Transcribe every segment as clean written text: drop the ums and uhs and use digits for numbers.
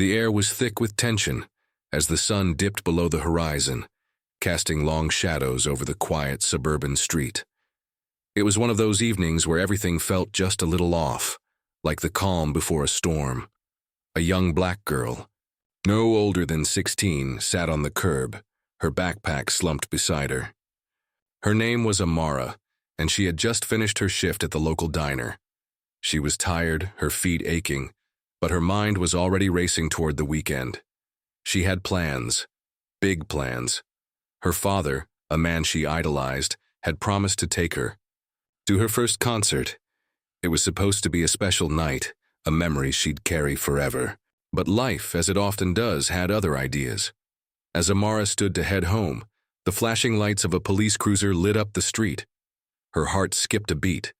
The air was thick with tension as the sun dipped below the horizon, casting long shadows over the quiet suburban street. It was one of those evenings where everything felt just a little off, like the calm before a storm. A young black girl, no older than 16, sat on the curb, her backpack slumped beside her. Her name was Amara, and she had just finished her shift at the local diner. She was tired, her feet aching, but her mind was already racing toward the weekend. She had plans, big plans. Her father, a man she idolized, had promised to take her to her first concert. It was supposed to be a special night, a memory she'd carry forever. But life, as it often does, had other ideas. As Amara stood to head home, the flashing lights of a police cruiser lit up the street. Her heart skipped a beat.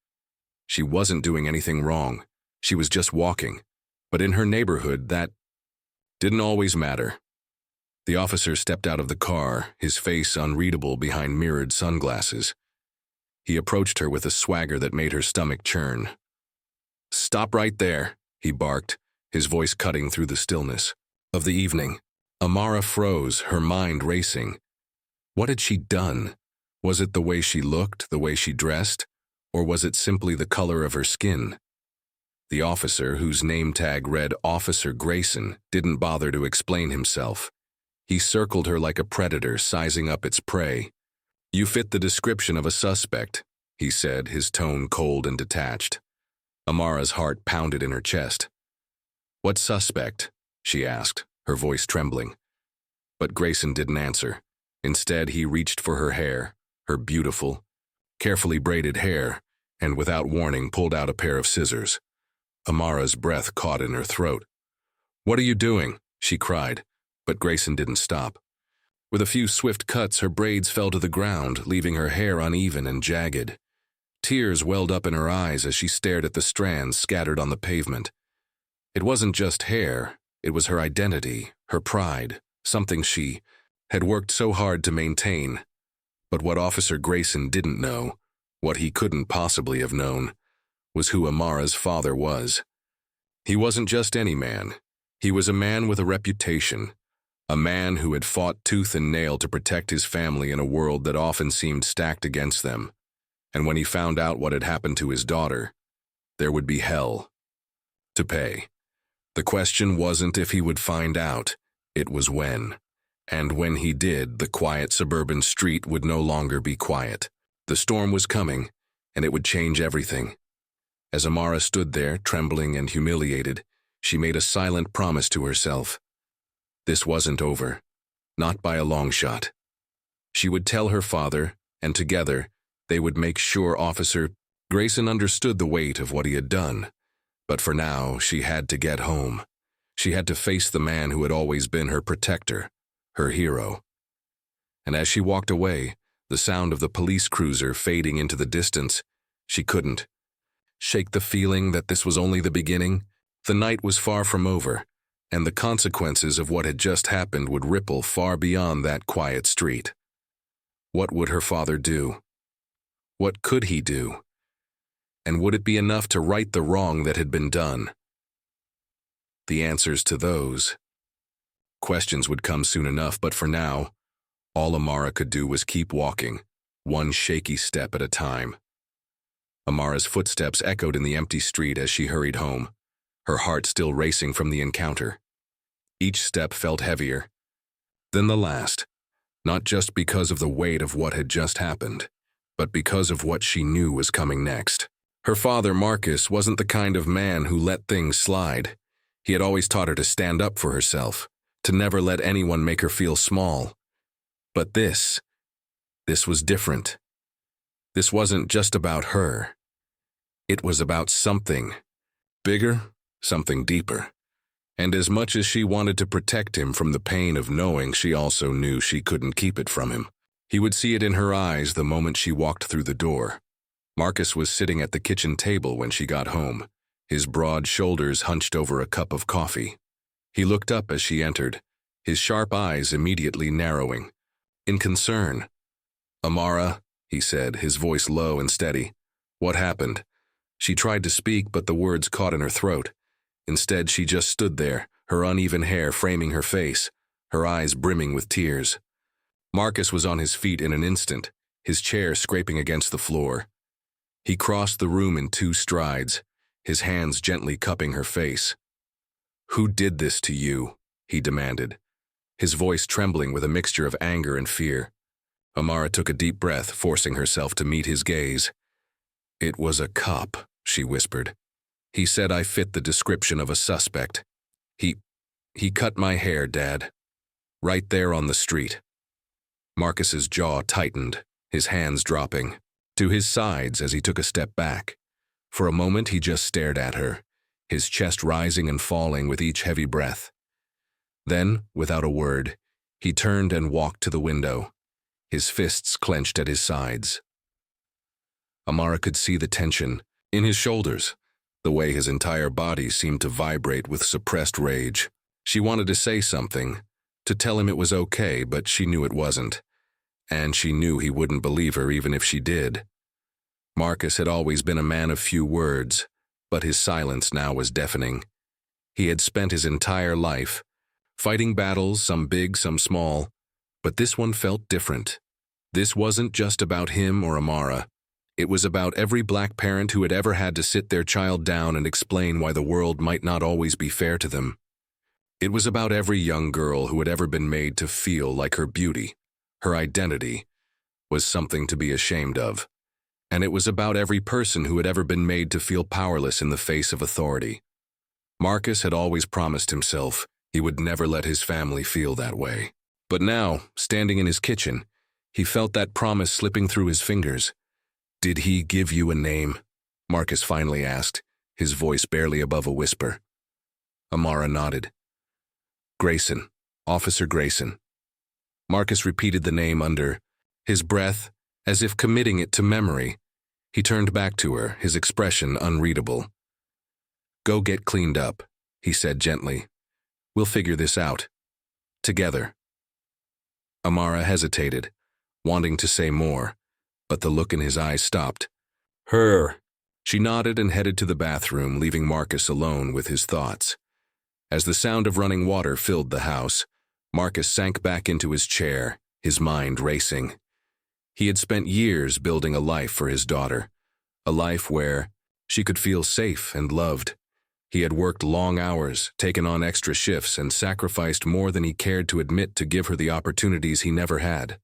She wasn't doing anything wrong. She was just walking. But in her neighborhood, that didn't always matter. The officer stepped out of the car, his face unreadable behind mirrored sunglasses. He approached her with a swagger that made her stomach churn. "Stop right there," he barked, his voice cutting through the stillness of the evening. Amara froze, her mind racing. What had she done? Was it the way she looked, the way she dressed, or was it simply the color of her skin? The officer, whose name tag read Officer Grayson, didn't bother to explain himself. He circled her like a predator, sizing up its prey. "You fit the description of a suspect," he said, his tone cold and detached. Amara's heart pounded in her chest. "What suspect?" she asked, her voice trembling. But Grayson didn't answer. Instead, he reached for her hair, her beautiful, carefully braided hair, and without warning pulled out a pair of scissors. Amara's breath caught in her throat. "What are you doing?" she cried, but Grayson didn't stop. With a few swift cuts, her braids fell to the ground, leaving her hair uneven and jagged. Tears welled up in her eyes as she stared at the strands scattered on the pavement. It wasn't just hair, it was her identity, her pride, something she had worked so hard to maintain. But what Officer Grayson didn't know, what he couldn't possibly have known, was who Amara's father was. He wasn't just any man. He was a man with a reputation, a man who had fought tooth and nail to protect his family in a world that often seemed stacked against them. And when he found out what had happened to his daughter, there would be hell to pay. The question wasn't if he would find out, it was when. And when he did, the quiet suburban street would no longer be quiet. The storm was coming, and it would change everything. As Amara stood there, trembling and humiliated, she made a silent promise to herself. This wasn't over, not by a long shot. She would tell her father, and together, they would make sure Officer Grayson understood the weight of what he had done. But for now, she had to get home. She had to face the man who had always been her protector, her hero. And as she walked away, the sound of the police cruiser fading into the distance, she couldn't shake the feeling that this was only the beginning. The night was far from over, and the consequences of what had just happened would ripple far beyond that quiet street. What would her father do? What could he do? And would it be enough to right the wrong that had been done? The answers to those questions would come soon enough, but for now, all Amara could do was keep walking, one shaky step at a time. Amara's footsteps echoed in the empty street as she hurried home, her heart still racing from the encounter. Each step felt heavier than the last, not just because of the weight of what had just happened, but because of what she knew was coming next. Her father, Marcus, wasn't the kind of man who let things slide. He had always taught her to stand up for herself, to never let anyone make her feel small. But this was different. This wasn't just about her. It was about something bigger, something deeper. And as much as she wanted to protect him from the pain of knowing, she also knew she couldn't keep it from him. He would see it in her eyes the moment she walked through the door. Marcus was sitting at the kitchen table when she got home, his broad shoulders hunched over a cup of coffee. He looked up as she entered, his sharp eyes immediately narrowing, in concern. "Amara," he said, his voice low and steady. "What happened?" She tried to speak, but the words caught in her throat. Instead, she just stood there, her uneven hair framing her face, her eyes brimming with tears. Marcus was on his feet in an instant, his chair scraping against the floor. He crossed the room in 2 strides, his hands gently cupping her face. "Who did this to you?" he demanded, his voice trembling with a mixture of anger and fear. Amara took a deep breath, forcing herself to meet his gaze. "It was a cop," she whispered. "He said I fit the description of a suspect. He cut my hair, Dad. Right there on the street." Marcus's jaw tightened, his hands dropping to his sides as he took a step back. For a moment he just stared at her, his chest rising and falling with each heavy breath. Then, without a word, he turned and walked to the window, his fists clenched at his sides. Amara could see the tension in his shoulders, the way his entire body seemed to vibrate with suppressed rage. She wanted to say something, to tell him it was okay, but she knew it wasn't. And she knew he wouldn't believe her even if she did. Marcus had always been a man of few words, but his silence now was deafening. He had spent his entire life fighting battles, some big, some small, but this one felt different. This wasn't just about him or Amara. It was about every black parent who had ever had to sit their child down and explain why the world might not always be fair to them. It was about every young girl who had ever been made to feel like her beauty, her identity, was something to be ashamed of. And it was about every person who had ever been made to feel powerless in the face of authority. Marcus had always promised himself he would never let his family feel that way. But now, standing in his kitchen, he felt that promise slipping through his fingers. "Did he give you a name?" Marcus finally asked, his voice barely above a whisper. Amara nodded. "Grayson, Officer Grayson." Marcus repeated the name under his breath, as if committing it to memory. He turned back to her, his expression unreadable. "Go get cleaned up," he said gently. "We'll figure this out. Together." Amara hesitated, wanting to say more, but the look in his eyes stopped. "Her." She nodded and headed to the bathroom, leaving Marcus alone with his thoughts. As the sound of running water filled the house, Marcus sank back into his chair, his mind racing. He had spent years building a life for his daughter, a life where she could feel safe and loved. He had worked long hours, taken on extra shifts, and sacrificed more than he cared to admit to give her the opportunities he never had.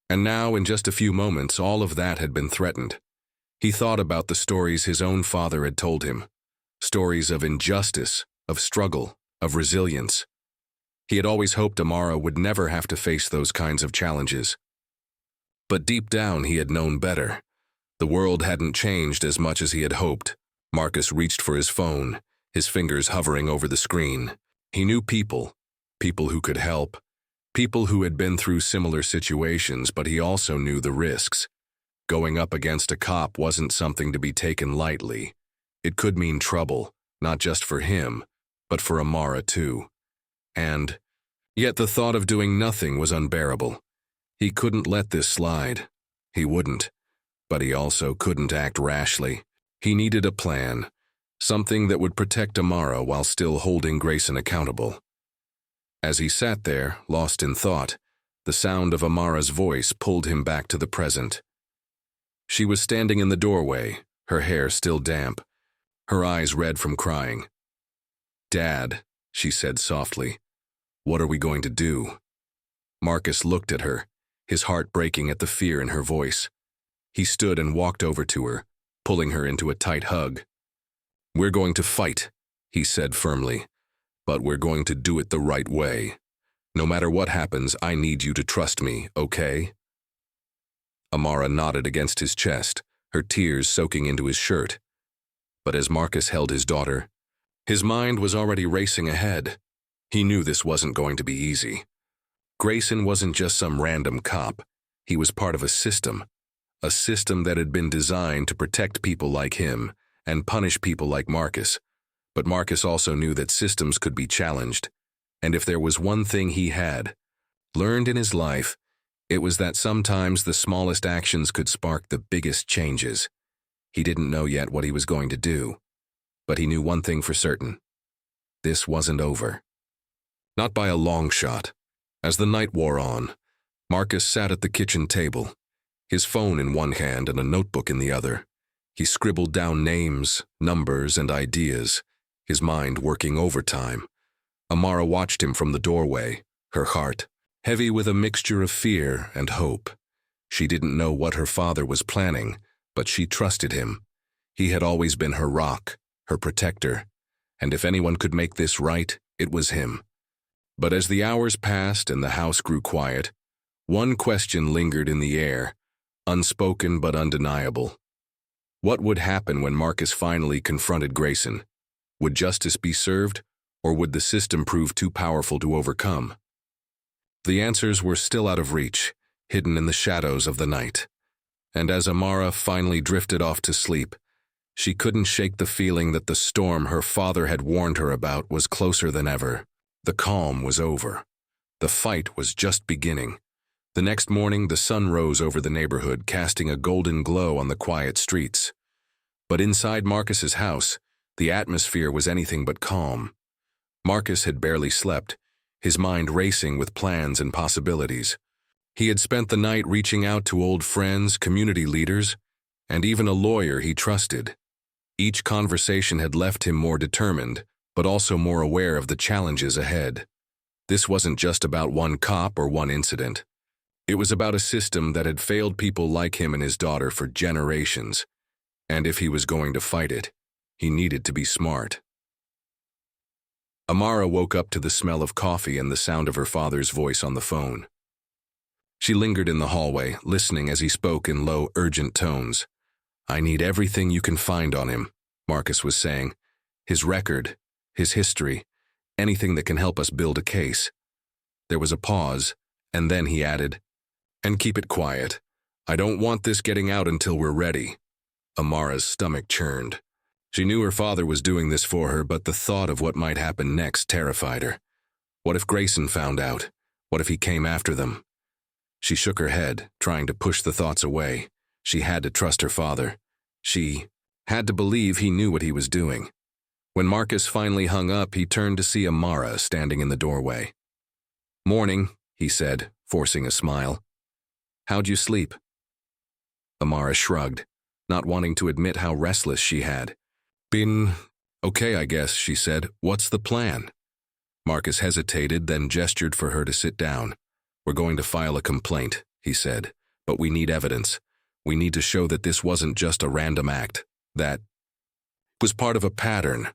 And now, in just a few moments, all of that had been threatened. He thought about the stories his own father had told him, stories of injustice, of struggle, of resilience. He had always hoped Amara would never have to face those kinds of challenges. But deep down he had known better. The world hadn't changed as much as he had hoped. Marcus reached for his phone, his fingers hovering over the screen. He knew people who could help, people who had been through similar situations, but he also knew the risks. Going up against a cop wasn't something to be taken lightly. It could mean trouble, not just for him, but for Amara too. And yet the thought of doing nothing was unbearable. He couldn't let this slide. He wouldn't. But he also couldn't act rashly. He needed a plan, something that would protect Amara while still holding Grayson accountable. As he sat there, lost in thought, the sound of Amara's voice pulled him back to the present. She was standing in the doorway, her hair still damp, her eyes red from crying. "Dad," she said softly, "what are we going to do?" Marcus looked at her, his heart breaking at the fear in her voice. He stood and walked over to her, pulling her into a tight hug. "We're going to fight," he said firmly, "but we're going to do it the right way. No matter what happens, I need you to trust me, okay?" Amara nodded against his chest, her tears soaking into his shirt. But as Marcus held his daughter, his mind was already racing ahead. He knew this wasn't going to be easy. Grayson wasn't just some random cop. He was part of a system that had been designed to protect people like him and punish people like Marcus. But Marcus also knew that systems could be challenged. And if there was one thing he had learned in his life, it was that sometimes the smallest actions could spark the biggest changes. He didn't know yet what he was going to do, but he knew one thing for certain. This wasn't over. Not by a long shot. As the night wore on, Marcus sat at the kitchen table, his phone in one hand and a notebook in the other. He scribbled down names, numbers, and ideas, his mind working overtime. Amara watched him from the doorway, her heart heavy with a mixture of fear and hope. She didn't know what her father was planning, but she trusted him. He had always been her rock, her protector, and if anyone could make this right, it was him. But as the hours passed and the house grew quiet, one question lingered in the air, unspoken but undeniable. What would happen when Marcus finally confronted Grayson? Would justice be served, or would the system prove too powerful to overcome? The answers were still out of reach, hidden in the shadows of the night. And as Amara finally drifted off to sleep, she couldn't shake the feeling that the storm her father had warned her about was closer than ever. The calm was over. The fight was just beginning. The next morning, the sun rose over the neighborhood, casting a golden glow on the quiet streets. But inside Marcus's house, the atmosphere was anything but calm. Marcus had barely slept, his mind racing with plans and possibilities. He had spent the night reaching out to old friends, community leaders, and even a lawyer he trusted. Each conversation had left him more determined, but also more aware of the challenges ahead. This wasn't just about one cop or one incident. It was about a system that had failed people like him and his daughter for generations. And if he was going to fight it, he needed to be smart. Amara woke up to the smell of coffee and the sound of her father's voice on the phone. She lingered in the hallway, listening as he spoke in low, urgent tones. "I need everything you can find on him," Marcus was saying. "His record, his history, anything that can help us build a case." There was a pause, and then he added, "And keep it quiet. I don't want this getting out until we're ready." Amara's stomach churned. She knew her father was doing this for her, but the thought of what might happen next terrified her. What if Grayson found out? What if he came after them? She shook her head, trying to push the thoughts away. She had to trust her father. She had to believe he knew what he was doing. When Marcus finally hung up, he turned to see Amara standing in the doorway. "Morning," he said, forcing a smile. "How'd you sleep?" Amara shrugged, not wanting to admit how restless she had. "Been okay, I guess," she said. "What's the plan?" Marcus hesitated, then gestured for her to sit down. "We're going to file a complaint," he said, "but we need evidence. We need to show that this wasn't just a random act, that was part of a pattern.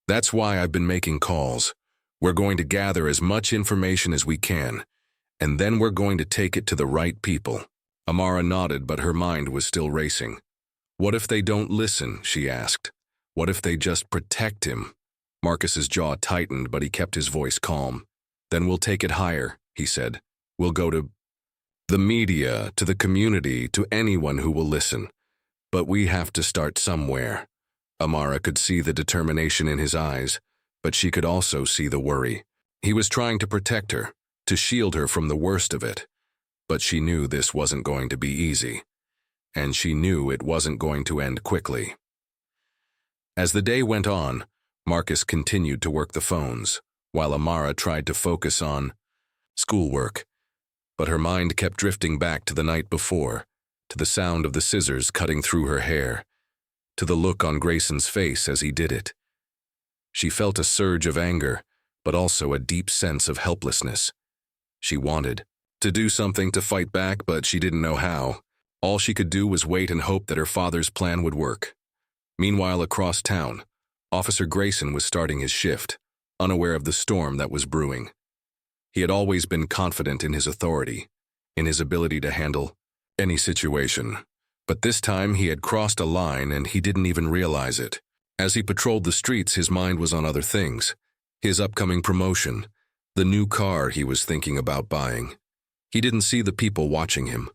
That's why I've been making calls. We're going to gather as much information as we can, and then we're going to take it to the right people." Amara nodded, but her mind was still racing. "What if they don't listen?" she asked. "What if they just protect him?" Marcus's jaw tightened, but he kept his voice calm. "Then we'll take it higher," he said. "We'll go to the media, to the community, to anyone who will listen. But we have to start somewhere." Amara could see the determination in his eyes, but she could also see the worry. He was trying to protect her, to shield her from the worst of it. But she knew this wasn't going to be easy. And she knew it wasn't going to end quickly. As the day went on, Marcus continued to work the phones, while Amara tried to focus on schoolwork. But her mind kept drifting back to the night before, to the sound of the scissors cutting through her hair, to the look on Grayson's face as he did it. She felt a surge of anger, but also a deep sense of helplessness. She wanted to do something to fight back, but she didn't know how. All she could do was wait and hope that her father's plan would work. Meanwhile, across town, Officer Grayson was starting his shift, unaware of the storm that was brewing. He had always been confident in his authority, in his ability to handle any situation. But this time he had crossed a line and he didn't even realize it. As he patrolled the streets, his mind was on other things. His upcoming promotion, the new car he was thinking about buying. He didn't see the people watching him,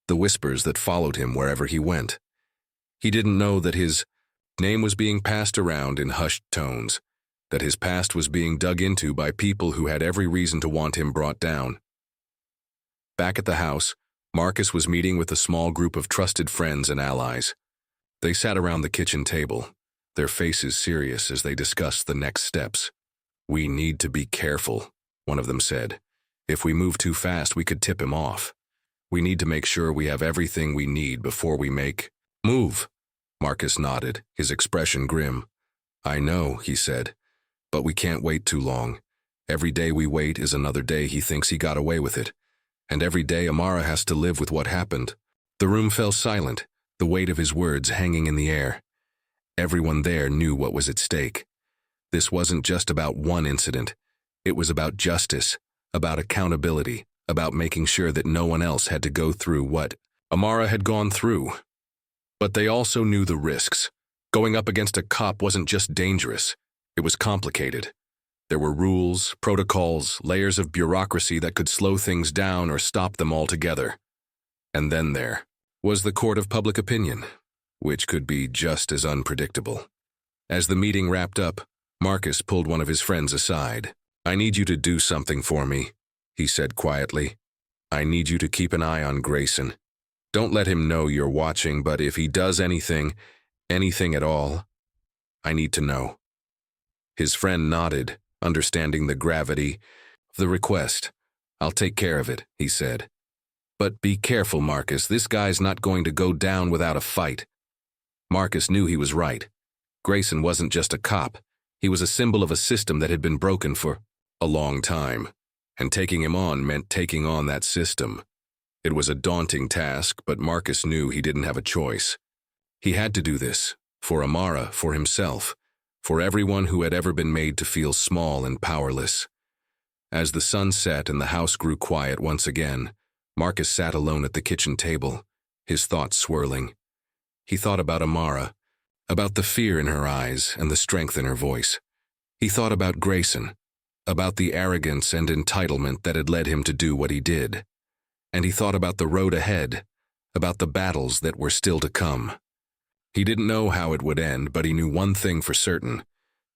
the whispers that followed him wherever he went. He didn't know that his name was being passed around in hushed tones, that his past was being dug into by people who had every reason to want him brought down. Back at the house, Marcus was meeting with a small group of trusted friends and allies. They sat around the kitchen table, their faces serious as they discussed the next steps. "We need to be careful," one of them said. "If we move too fast, we could tip him off. We need to make sure we have everything we need before we make move." Marcus nodded, his expression grim. "I know," he said, "but we can't wait too long. Every day we wait is another day he thinks he got away with it. And every day Amara has to live with what happened." The room fell silent, the weight of his words hanging in the air. Everyone there knew what was at stake. This wasn't just about one incident. It was about justice, about accountability, about making sure that no one else had to go through what Amara had gone through. But they also knew the risks. Going up against a cop wasn't just dangerous. It was complicated. There were rules, protocols, layers of bureaucracy that could slow things down or stop them altogether. And then there was the court of public opinion, which could be just as unpredictable. As the meeting wrapped up, Marcus pulled one of his friends aside. "I need you to do something for me," he said quietly. "I need you to keep an eye on Grayson. Don't let him know you're watching, but if he does anything at all, I need to know." His friend nodded, understanding the gravity of the request. "I'll take care of it," he said. "But be careful, Marcus. This guy's not going to go down without a fight." Marcus knew he was right. Grayson wasn't just a cop. He was a symbol of a system that had been broken for a long time. And taking him on meant taking on that system. It was a daunting task, but Marcus knew he didn't have a choice. He had to do this, for Amara, for himself, for everyone who had ever been made to feel small and powerless. As the sun set and the house grew quiet once again, Marcus sat alone at the kitchen table, his thoughts swirling. He thought about Amara, about the fear in her eyes and the strength in her voice. He thought about Grayson, about the arrogance and entitlement that had led him to do what he did. And he thought about the road ahead, about the battles that were still to come. He didn't know how it would end, but he knew one thing for certain.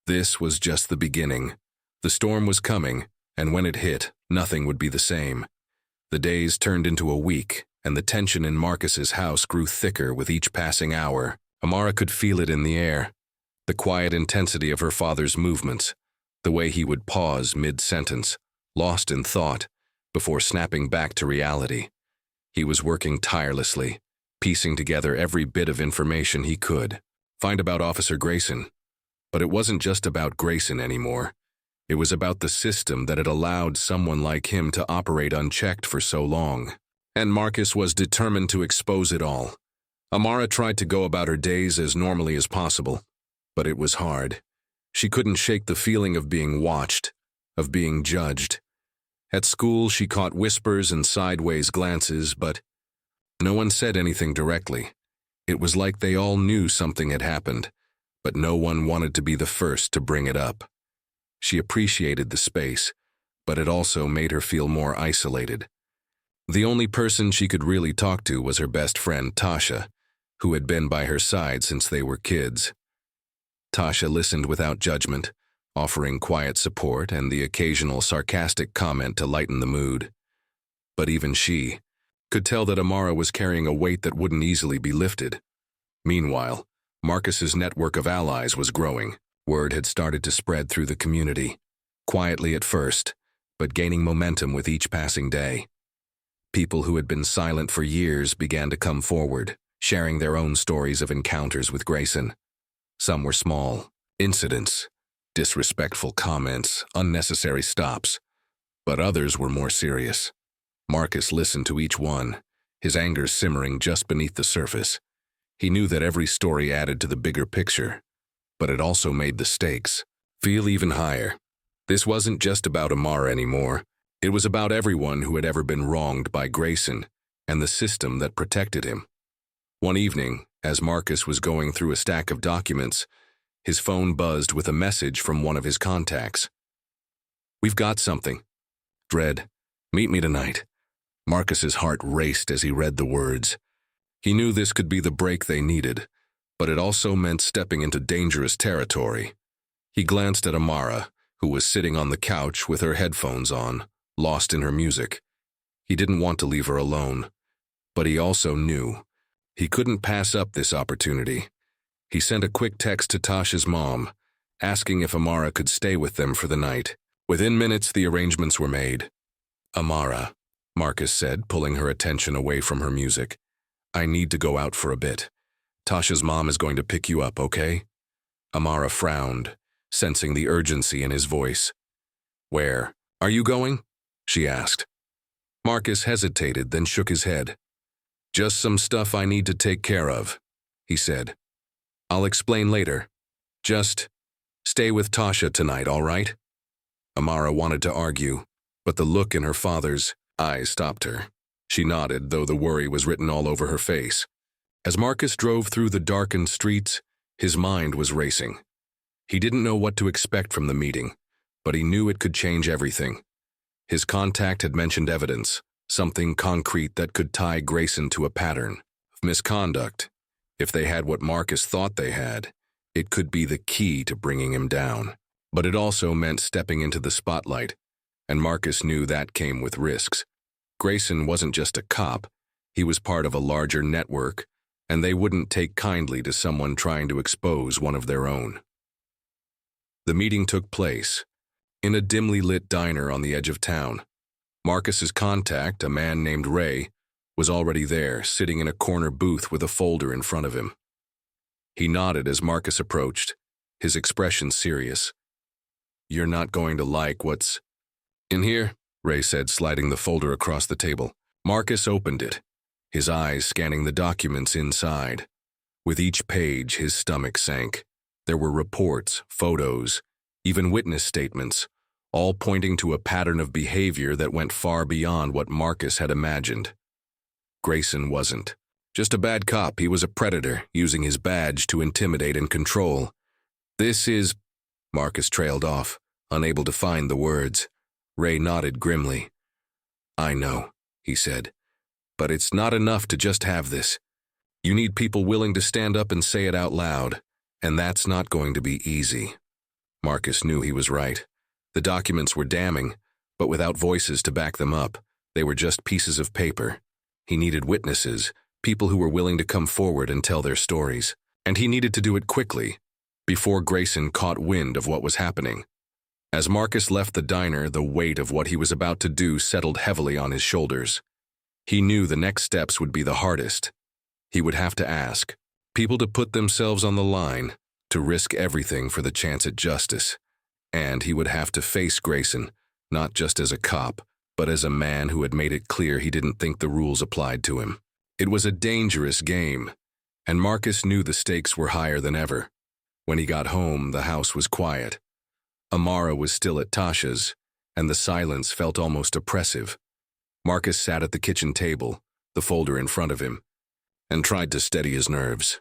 This was just the beginning. The storm was coming, and when it hit, nothing would be the same. The days turned into a week, and the tension in Marcus's house grew thicker with each passing hour. Amara could feel it in the air, the quiet intensity of her father's movements, the way he would pause mid-sentence, lost in thought, before snapping back to reality. He was working tirelessly, piecing together every bit of information he could find about Officer Grayson. But it wasn't just about Grayson anymore. It was about the system that had allowed someone like him to operate unchecked for so long. And Marcus was determined to expose it all. Amara tried to go about her days as normally as possible, but it was hard. She couldn't shake the feeling of being watched, of being judged. At school, she caught whispers and sideways glances, but no one said anything directly. It was like they all knew something had happened, but no one wanted to be the first to bring it up. She appreciated the space, but it also made her feel more isolated. The only person she could really talk to was her best friend, Tasha, who had been by her side since they were kids. Tasha listened without judgment, offering quiet support and the occasional sarcastic comment to lighten the mood. But even she could tell that Amara was carrying a weight that wouldn't easily be lifted. Meanwhile, Marcus's network of allies was growing. Word had started to spread through the community, quietly at first, but gaining momentum with each passing day. People who had been silent for years began to come forward, sharing their own stories of encounters with Grayson. Some were small incidents, disrespectful comments, unnecessary stops, but others were more serious. Marcus listened to each one, his anger simmering just beneath the surface. He knew that every story added to the bigger picture, but it also made the stakes feel even higher. This wasn't just about Amara anymore. It was about everyone who had ever been wronged by Grayson and the system that protected him. One evening, as Marcus was going through a stack of documents, his phone buzzed with a message from one of his contacts. "We've got something. Dredd, meet me tonight." Marcus's heart raced as he read the words. He knew this could be the break they needed, but it also meant stepping into dangerous territory. He glanced at Amara, who was sitting on the couch with her headphones on, lost in her music. He didn't want to leave her alone, but he also knew he couldn't pass up this opportunity. He sent a quick text to Tasha's mom, asking if Amara could stay with them for the night. Within minutes, the arrangements were made. "Amara," Marcus said, pulling her attention away from her music. "I need to go out for a bit. Tasha's mom is going to pick you up, okay?" Amara frowned, sensing the urgency in his voice. "Where are you going?" she asked. Marcus hesitated, then shook his head. "Just some stuff I need to take care of," he said. "I'll explain later. Just stay with Tasha tonight, all right?" Amara wanted to argue, but the look in her father's eyes stopped her. She nodded, though the worry was written all over her face. As Marcus drove through the darkened streets, his mind was racing. He didn't know what to expect from the meeting, but he knew it could change everything. His contact had mentioned evidence, something concrete that could tie Grayson to a pattern of misconduct. If they had what Marcus thought they had, it could be the key to bringing him down. But it also meant stepping into the spotlight, and Marcus knew that came with risks. Grayson wasn't just a cop, he was part of a larger network, and they wouldn't take kindly to someone trying to expose one of their own. The meeting took place in a dimly lit diner on the edge of town. Marcus's contact, a man named Ray, was already there, sitting in a corner booth with a folder in front of him. He nodded as Marcus approached, his expression serious. "You're not going to like what's in here," Ray said, sliding the folder across the table. Marcus opened it, his eyes scanning the documents inside. With each page, his stomach sank. There were reports, photos, even witness statements, all pointing to a pattern of behavior that went far beyond what Marcus had imagined. Grayson wasn't just a bad cop, he was a predator, using his badge to intimidate and control. "This is—" Marcus trailed off, unable to find the words. Ray nodded grimly. "I know," he said, "but it's not enough to just have this. You need people willing to stand up and say it out loud, and that's not going to be easy." Marcus knew he was right. The documents were damning, but without voices to back them up, they were just pieces of paper. He needed witnesses, people who were willing to come forward and tell their stories, and he needed to do it quickly, before Grayson caught wind of what was happening. As Marcus left the diner, the weight of what he was about to do settled heavily on his shoulders. He knew the next steps would be the hardest. He would have to ask people to put themselves on the line, to risk everything for the chance at justice. And he would have to face Grayson, not just as a cop, but as a man who had made it clear he didn't think the rules applied to him. It was a dangerous game, and Marcus knew the stakes were higher than ever. When he got home, the house was quiet. Amara was still at Tasha's, and the silence felt almost oppressive. Marcus sat at the kitchen table, the folder in front of him, and tried to steady his nerves.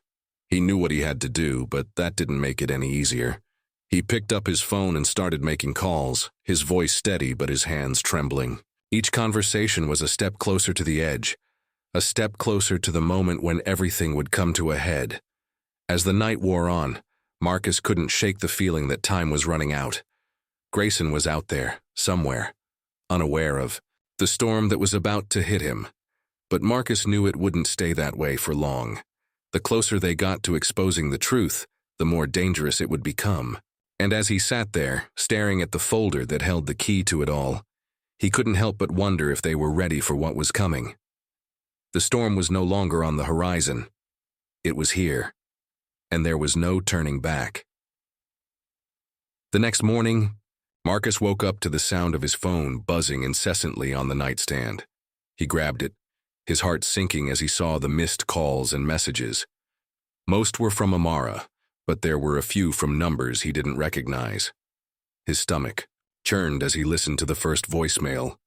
He knew what he had to do, but that didn't make it any easier. He picked up his phone and started making calls, his voice steady but his hands trembling. Each conversation was a step closer to the edge, a step closer to the moment when everything would come to a head. As the night wore on, Marcus couldn't shake the feeling that time was running out. Grayson was out there, somewhere, unaware of the storm that was about to hit him. But Marcus knew it wouldn't stay that way for long. The closer they got to exposing the truth, the more dangerous it would become. And as he sat there, staring at the folder that held the key to it all, he couldn't help but wonder if they were ready for what was coming. The storm was no longer on the horizon. It was here, and there was no turning back. The next morning, Marcus woke up to the sound of his phone buzzing incessantly on the nightstand. He grabbed it, his heart sinking as he saw the missed calls and messages. Most were from Amara, but there were a few from numbers he didn't recognize. His stomach churned as he listened to the first voicemail.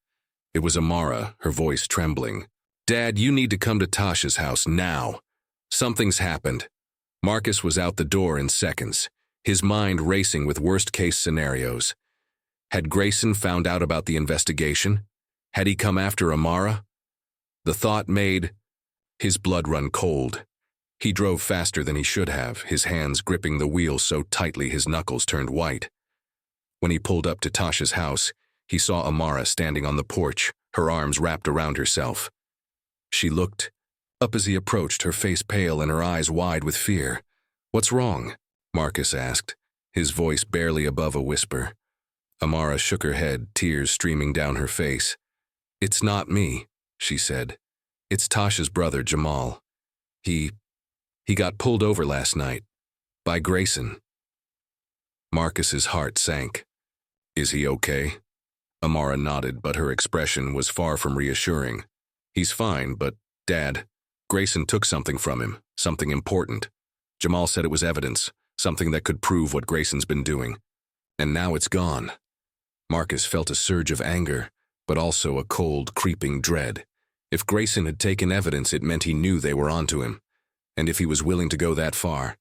It was Amara, her voice trembling. "Dad, you need to come to Tasha's house now. Something's happened." Marcus was out the door in seconds, his mind racing with worst-case scenarios. Had Grayson found out about the investigation? Had he come after Amara? The thought made his blood run cold. He drove faster than he should have, his hands gripping the wheel so tightly his knuckles turned white. When he pulled up to Tasha's house, he saw Amara standing on the porch, her arms wrapped around herself. She looked up as he approached, her face pale and her eyes wide with fear. "What's wrong?" Marcus asked, his voice barely above a whisper. Amara shook her head, tears streaming down her face. "It's not me," she said. "It's Tasha's brother, Jamal. He got pulled over last night. By Grayson." Marcus's heart sank. "Is he okay?" Amara nodded, but her expression was far from reassuring. "He's fine, but, Dad, Grayson took something from him, something important. Jamal said it was evidence, something that could prove what Grayson's been doing. And now it's gone." Marcus felt a surge of anger, but also a cold, creeping dread. If Grayson had taken evidence, it meant he knew they were onto him. And if he was willing to go that far,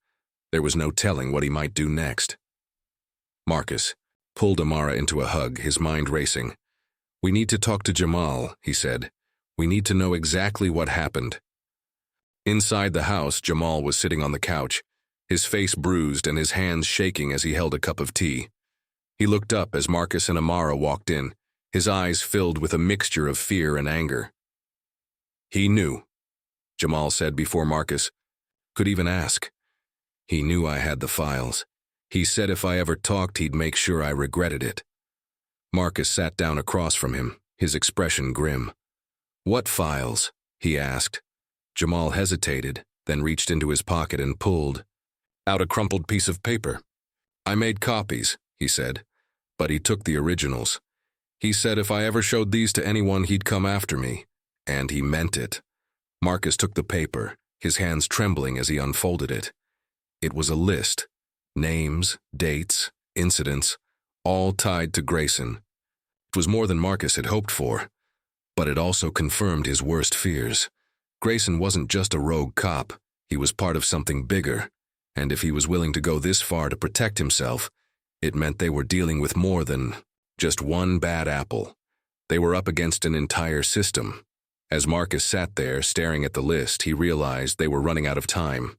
there was no telling what he might do next. Marcus pulled Amara into a hug, his mind racing. "We need to talk to Jamal," he said. "We need to know exactly what happened." Inside the house, Jamal was sitting on the couch, his face bruised and his hands shaking as he held a cup of tea. He looked up as Marcus and Amara walked in, his eyes filled with a mixture of fear and anger. "He knew," Jamal said before Marcus could even ask. "He knew I had the files. He said if I ever talked, he'd make sure I regretted it." Marcus sat down across from him, his expression grim. "What files?" he asked. Jamal hesitated, then reached into his pocket and pulled out a crumpled piece of paper. "I made copies," he said, "but he took the originals. He said if I ever showed these to anyone, he'd come after me. And he meant it." Marcus took the paper, his hands trembling as he unfolded it. It was a list. Names, dates, incidents, all tied to Grayson. It was more than Marcus had hoped for, but it also confirmed his worst fears. Grayson wasn't just a rogue cop, he was part of something bigger, and if he was willing to go this far to protect himself, it meant they were dealing with more than just one bad apple. They were up against an entire system. As Marcus sat there, staring at the list, he realized they were running out of time.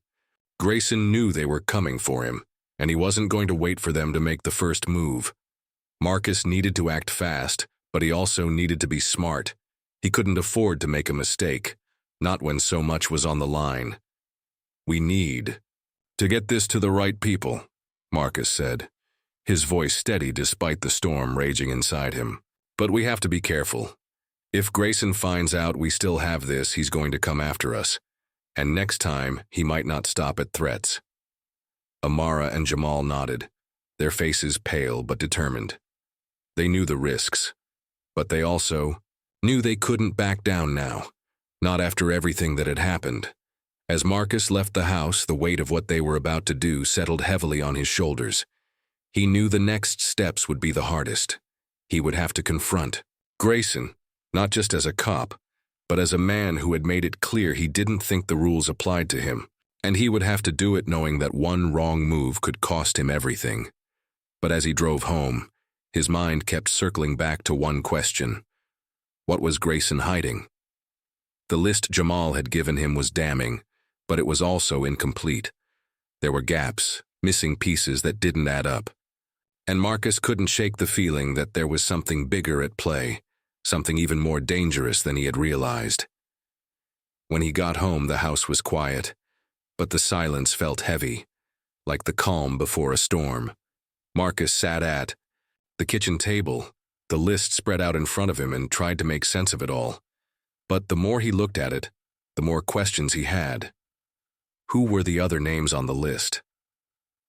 Grayson knew they were coming for him, and he wasn't going to wait for them to make the first move. Marcus needed to act fast, but he also needed to be smart. He couldn't afford to make a mistake, not when so much was on the line. "We need to get this to the right people," Marcus said, his voice steady despite the storm raging inside him. "But we have to be careful. If Grayson finds out we still have this, he's going to come after us. And next time, he might not stop at threats." Amara and Jamal nodded, their faces pale but determined. They knew the risks, but they also knew they couldn't back down now, not after everything that had happened. As Marcus left the house, the weight of what they were about to do settled heavily on his shoulders. He knew the next steps would be the hardest. He would have to confront Grayson, not just as a cop, but as a man who had made it clear he didn't think the rules applied to him, and he would have to do it knowing that one wrong move could cost him everything. But as he drove home, his mind kept circling back to one question. What was Grayson hiding? The list Jamal had given him was damning, but it was also incomplete. There were gaps, missing pieces that didn't add up. And Marcus couldn't shake the feeling that there was something bigger at play, something even more dangerous than he had realized. When he got home, the house was quiet, but the silence felt heavy, like the calm before a storm. Marcus sat at the kitchen table, the list spread out in front of him, and tried to make sense of it all. But the more he looked at it, the more questions he had. Who were the other names on the list?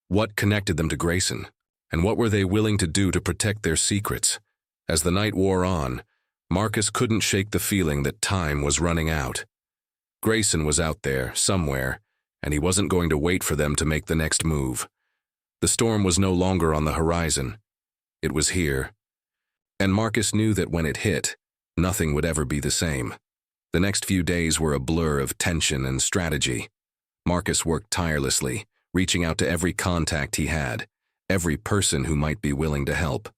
What connected them to Grayson? And what were they willing to do to protect their secrets? As the night wore on, Marcus couldn't shake the feeling that time was running out. Grayson was out there, somewhere, and he wasn't going to wait for them to make the next move. The storm was no longer on the horizon. It was here. And Marcus knew that when it hit, nothing would ever be the same. The next few days were a blur of tension and strategy. Marcus worked tirelessly, reaching out to every contact he had, every person who might be willing to help.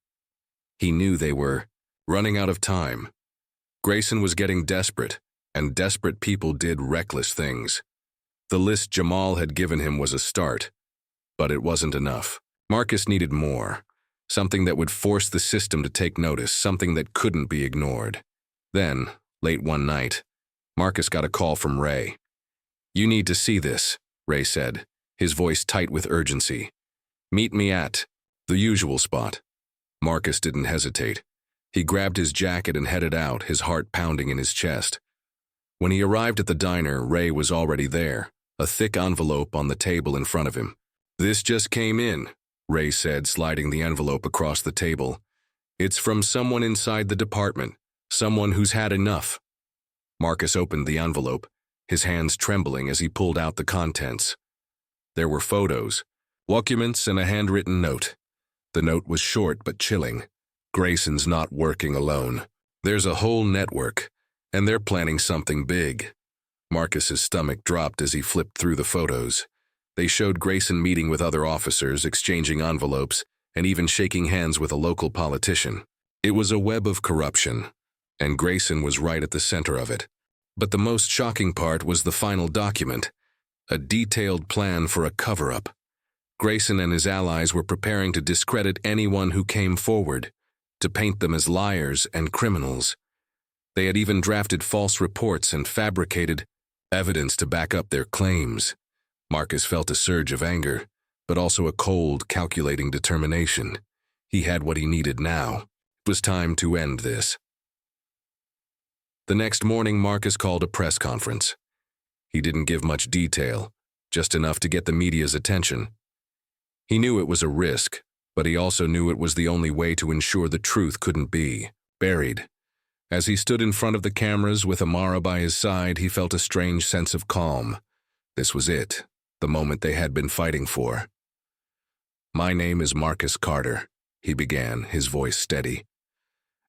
He knew they were running out of time. Grayson was getting desperate, and desperate people did reckless things. The list Jamal had given him was a start, but it wasn't enough. Marcus needed more, something that would force the system to take notice, something that couldn't be ignored. Then, late one night, Marcus got a call from Ray. "You need to see this," Ray said, his voice tight with urgency. Meet me at the usual spot. Marcus didn't hesitate. He grabbed his jacket and headed out, his heart pounding in his chest. When he arrived at the diner, Ray was already there, a thick envelope on the table in front of him. "This just came in," Ray said, sliding the envelope across the table. "It's from someone inside the department, someone who's had enough." Marcus opened the envelope, his hands trembling as he pulled out the contents. There were photos, documents, and a handwritten note. The note was short but chilling. "Grayson's not working alone. There's a whole network, and they're planning something big." Marcus's stomach dropped as he flipped through the photos. They showed Grayson meeting with other officers, exchanging envelopes, and even shaking hands with a local politician. It was a web of corruption, and Grayson was right at the center of it. But the most shocking part was the final document, a detailed plan for a cover-up. Grayson and his allies were preparing to discredit anyone who came forward, to paint them as liars and criminals. They had even drafted false reports and fabricated evidence to back up their claims. Marcus felt a surge of anger, but also a cold, calculating determination. He had what he needed now. It was time to end this. The next morning, Marcus called a press conference. He didn't give much detail, just enough to get the media's attention. He knew it was a risk, but he also knew it was the only way to ensure the truth couldn't be buried. As he stood in front of the cameras with Amara by his side, he felt a strange sense of calm. This was it, the moment they had been fighting for. "My name is Marcus Carter," he began, his voice steady.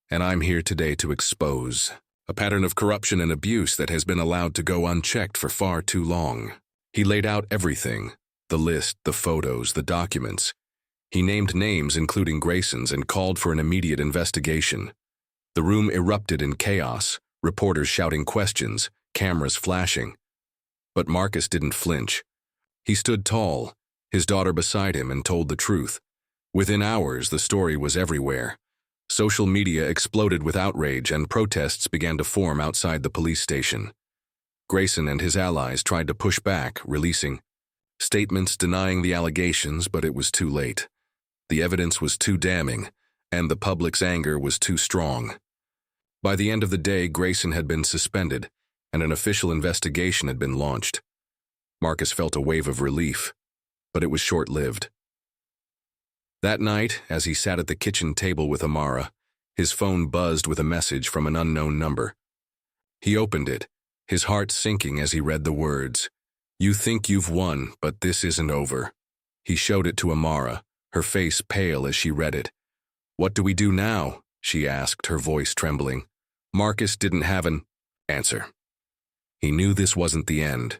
"And I'm here today to expose a pattern of corruption and abuse that has been allowed to go unchecked for far too long." He laid out everything, the list, the photos, the documents. He named names, including Grayson's, and called for an immediate investigation. The room erupted in chaos, reporters shouting questions, cameras flashing. But Marcus didn't flinch. He stood tall, his daughter beside him, and told the truth. Within hours, the story was everywhere. Social media exploded with outrage, and protests began to form outside the police station. Grayson and his allies tried to push back, releasing statements denying the allegations, but it was too late. The evidence was too damning, and the public's anger was too strong. By the end of the day, Grayson had been suspended, and an official investigation had been launched. Marcus felt a wave of relief, but it was short-lived. That night, as he sat at the kitchen table with Amara, his phone buzzed with a message from an unknown number. He opened it, his heart sinking as he read the words, "You think you've won, but this isn't over." He showed it to Amara, her face pale as she read it. "What do we do now?" she asked, her voice trembling. Marcus didn't have an answer. He knew this wasn't the end.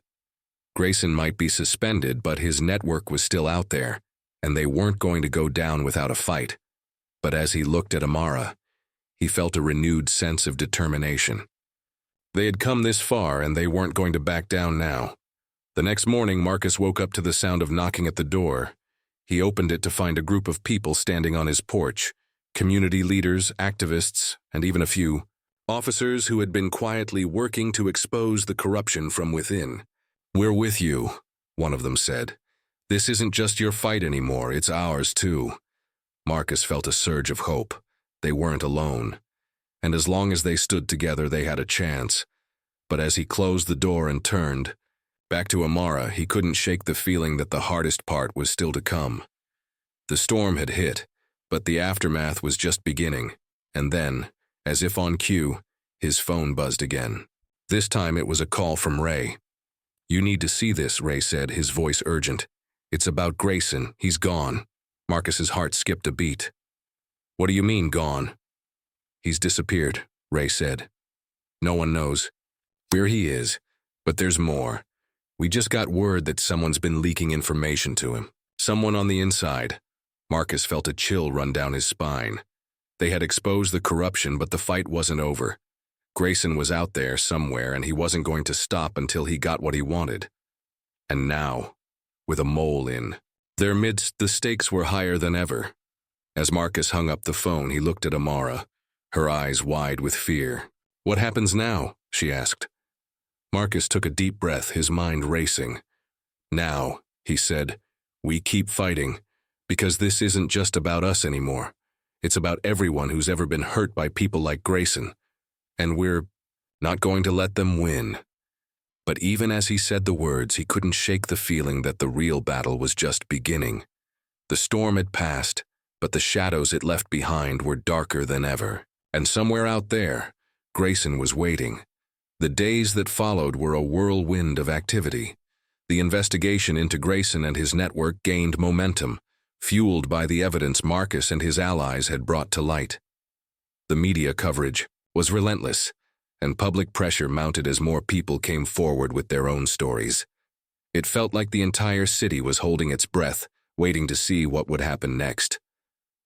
Grayson might be suspended, but his network was still out there, and they weren't going to go down without a fight. But as he looked at Amara, he felt a renewed sense of determination. They had come this far, and they weren't going to back down now. The next morning, Marcus woke up to the sound of knocking at the door. He opened it to find a group of people standing on his porch, community leaders, activists, and even a few officers who had been quietly working to expose the corruption from within. "We're with you," one of them said. "This isn't just your fight anymore, it's ours too." Marcus felt a surge of hope. They weren't alone. And as long as they stood together, they had a chance. But as he closed the door and turned back to Amara, he couldn't shake the feeling that the hardest part was still to come. The storm had hit, but the aftermath was just beginning. And then, as if on cue, his phone buzzed again. This time it was a call from Ray. "You need to see this," Ray said, his voice urgent. "It's about Grayson. He's gone." Marcus's heart skipped a beat. "What do you mean, gone?" "He's disappeared," Ray said. "No one knows where he is, but there's more. We just got word that someone's been leaking information to him. Someone on the inside." Marcus felt a chill run down his spine. They had exposed the corruption, but the fight wasn't over. Grayson was out there somewhere, and he wasn't going to stop until he got what he wanted. And now, with a mole in their midst, the stakes were higher than ever. As Marcus hung up the phone, he looked at Amara, her eyes wide with fear. "What happens now?" she asked. Marcus took a deep breath, his mind racing. "Now," he said, "we keep fighting. Because this isn't just about us anymore. It's about everyone who's ever been hurt by people like Grayson. And we're not going to let them win." But even as he said the words, he couldn't shake the feeling that the real battle was just beginning. The storm had passed, but the shadows it left behind were darker than ever. And somewhere out there, Grayson was waiting. The days that followed were a whirlwind of activity. The investigation into Grayson and his network gained momentum, fueled by the evidence Marcus and his allies had brought to light. The media coverage was relentless, and public pressure mounted as more people came forward with their own stories. It felt like the entire city was holding its breath, waiting to see what would happen next.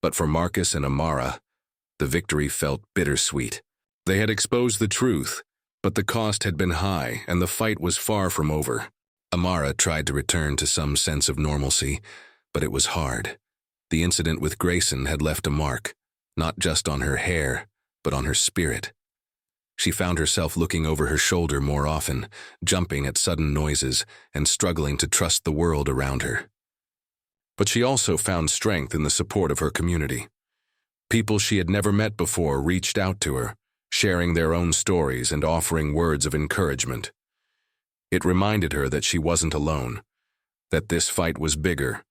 But for Marcus and Amara, the victory felt bittersweet. They had exposed the truth, but the cost had been high and the fight was far from over. Amara tried to return to some sense of normalcy, but it was hard. The incident with Grayson had left a mark, not just on her hair, but on her spirit. She found herself looking over her shoulder more often, jumping at sudden noises, and struggling to trust the world around her. But she also found strength in the support of her community. People she had never met before reached out to her, sharing their own stories and offering words of encouragement. It reminded her that she wasn't alone, that this fight was bigger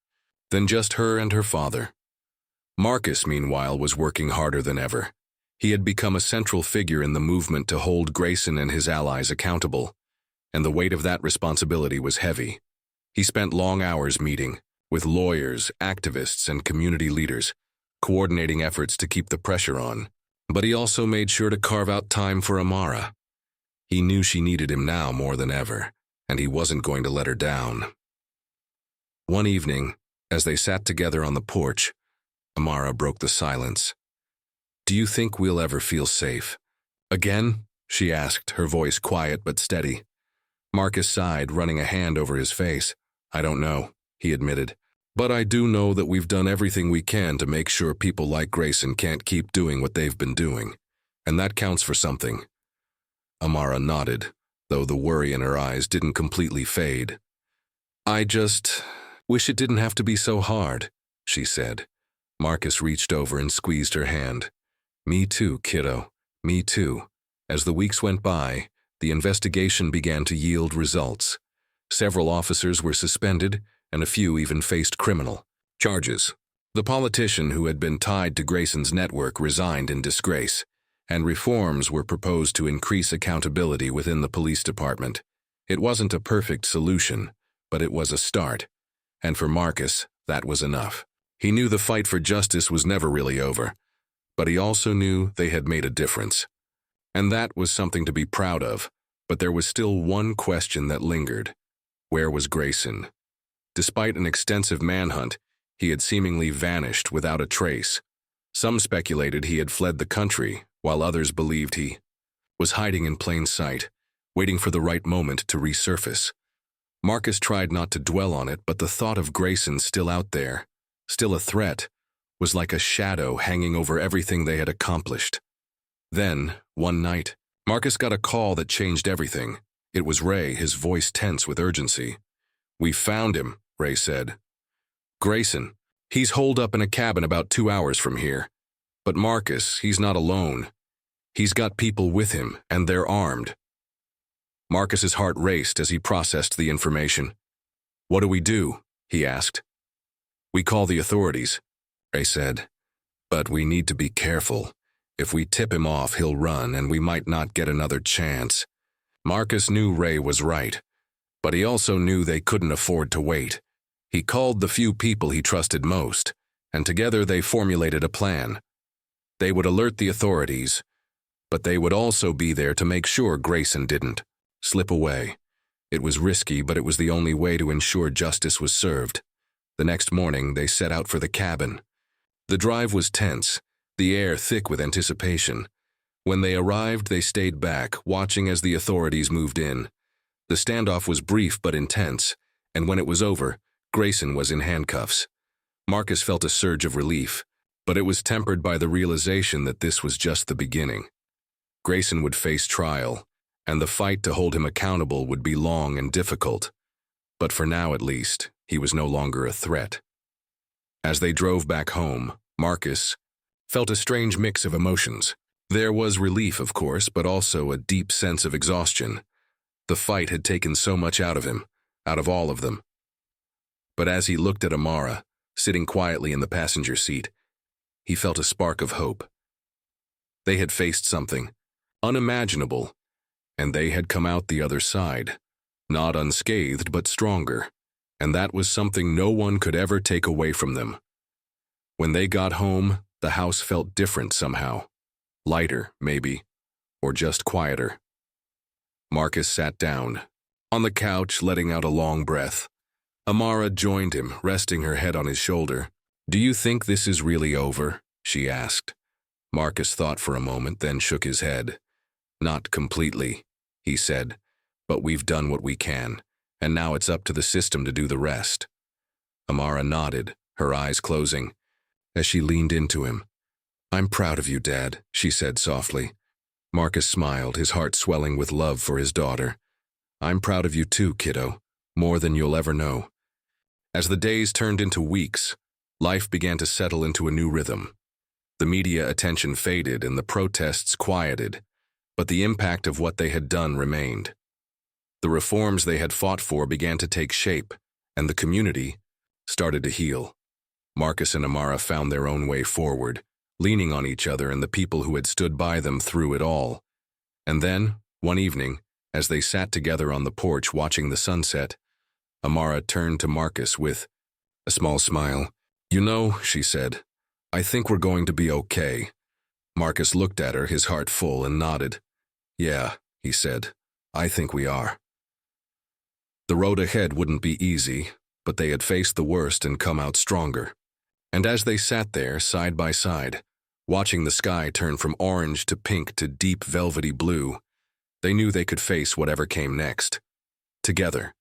than just her and her father. Marcus, meanwhile, was working harder than ever. He had become a central figure in the movement to hold Grayson and his allies accountable, and the weight of that responsibility was heavy. He spent long hours meeting with lawyers, activists, and community leaders, coordinating efforts to keep the pressure on. But he also made sure to carve out time for Amara. He knew she needed him now more than ever, and he wasn't going to let her down. One evening, as they sat together on the porch, Amara broke the silence. "Do you think we'll ever feel safe again?" she asked, her voice quiet but steady. Marcus sighed, running a hand over his face. "I don't know," he admitted. "But I do know that we've done everything we can to make sure people like Grayson can't keep doing what they've been doing. And that counts for something." Amara nodded, though the worry in her eyes didn't completely fade. "I just wish it didn't have to be so hard," she said. Marcus reached over and squeezed her hand. "Me too, kiddo. Me too." As the weeks went by, the investigation began to yield results. Several officers were suspended, and a few even faced criminal charges. The politician who had been tied to Grayson's network resigned in disgrace, and reforms were proposed to increase accountability within the police department. It wasn't a perfect solution, but it was a start. And for Marcus, that was enough. He knew the fight for justice was never really over, but he also knew they had made a difference. And that was something to be proud of, but there was still one question that lingered. Where was Grayson? Despite an extensive manhunt, he had seemingly vanished without a trace. Some speculated he had fled the country, while others believed he was hiding in plain sight, waiting for the right moment to resurface. Marcus tried not to dwell on it, but the thought of Grayson still out there, still a threat, was like a shadow hanging over everything they had accomplished. Then, one night, Marcus got a call that changed everything. It was Ray, his voice tense with urgency. "We found him," Ray said. "Grayson. He's holed up in a cabin about 2 hours from here. But Marcus, he's not alone. He's got people with him, and they're armed." Marcus's heart raced as he processed the information. "What do we do?" he asked. "We call the authorities," Ray said. "But we need to be careful. If we tip him off, he'll run, and we might not get another chance." Marcus knew Ray was right, but he also knew they couldn't afford to wait. He called the few people he trusted most, and together they formulated a plan. They would alert the authorities, but they would also be there to make sure Grayson didn't slip away. It was risky, but it was the only way to ensure justice was served. The next morning, they set out for the cabin. The drive was tense, the air thick with anticipation. When they arrived, they stayed back, watching as the authorities moved in. The standoff was brief but intense, and when it was over, Grayson was in handcuffs. Marcus felt a surge of relief, but it was tempered by the realization that this was just the beginning. Grayson would face trial, and the fight to hold him accountable would be long and difficult. But for now, at least, he was no longer a threat. As they drove back home, Marcus felt a strange mix of emotions. There was relief, of course, but also a deep sense of exhaustion. The fight had taken so much out of him, out of all of them. But as he looked at Amara, sitting quietly in the passenger seat, he felt a spark of hope. They had faced something unimaginable, and they had come out the other side, not unscathed but stronger, and that was something no one could ever take away from them. When they got home, the house felt different somehow. Lighter, maybe, or just quieter. Marcus sat down, on the couch, letting out a long breath. Amara joined him, resting her head on his shoulder. "Do you think this is really over?" she asked. Marcus thought for a moment, then shook his head. "Not completely," he said, "but we've done what we can, and now it's up to the system to do the rest." Amara nodded, her eyes closing, as she leaned into him. "I'm proud of you, Dad," she said softly. Marcus smiled, his heart swelling with love for his daughter. "I'm proud of you too, kiddo, more than you'll ever know." As the days turned into weeks, life began to settle into a new rhythm. The media attention faded and the protests quieted, but the impact of what they had done remained. The reforms they had fought for began to take shape, and the community started to heal. Marcus and Amara found their own way forward, leaning on each other and the people who had stood by them through it all. And then, one evening, as they sat together on the porch watching the sunset, Amara turned to Marcus with a small smile. "You know," she said, "I think we're going to be okay." Marcus looked at her, his heart full, and nodded. "Yeah," he said, "I think we are." The road ahead wouldn't be easy, but they had faced the worst and come out stronger. And as they sat there, side by side, watching the sky turn from orange to pink to deep velvety blue, they knew they could face whatever came next. Together.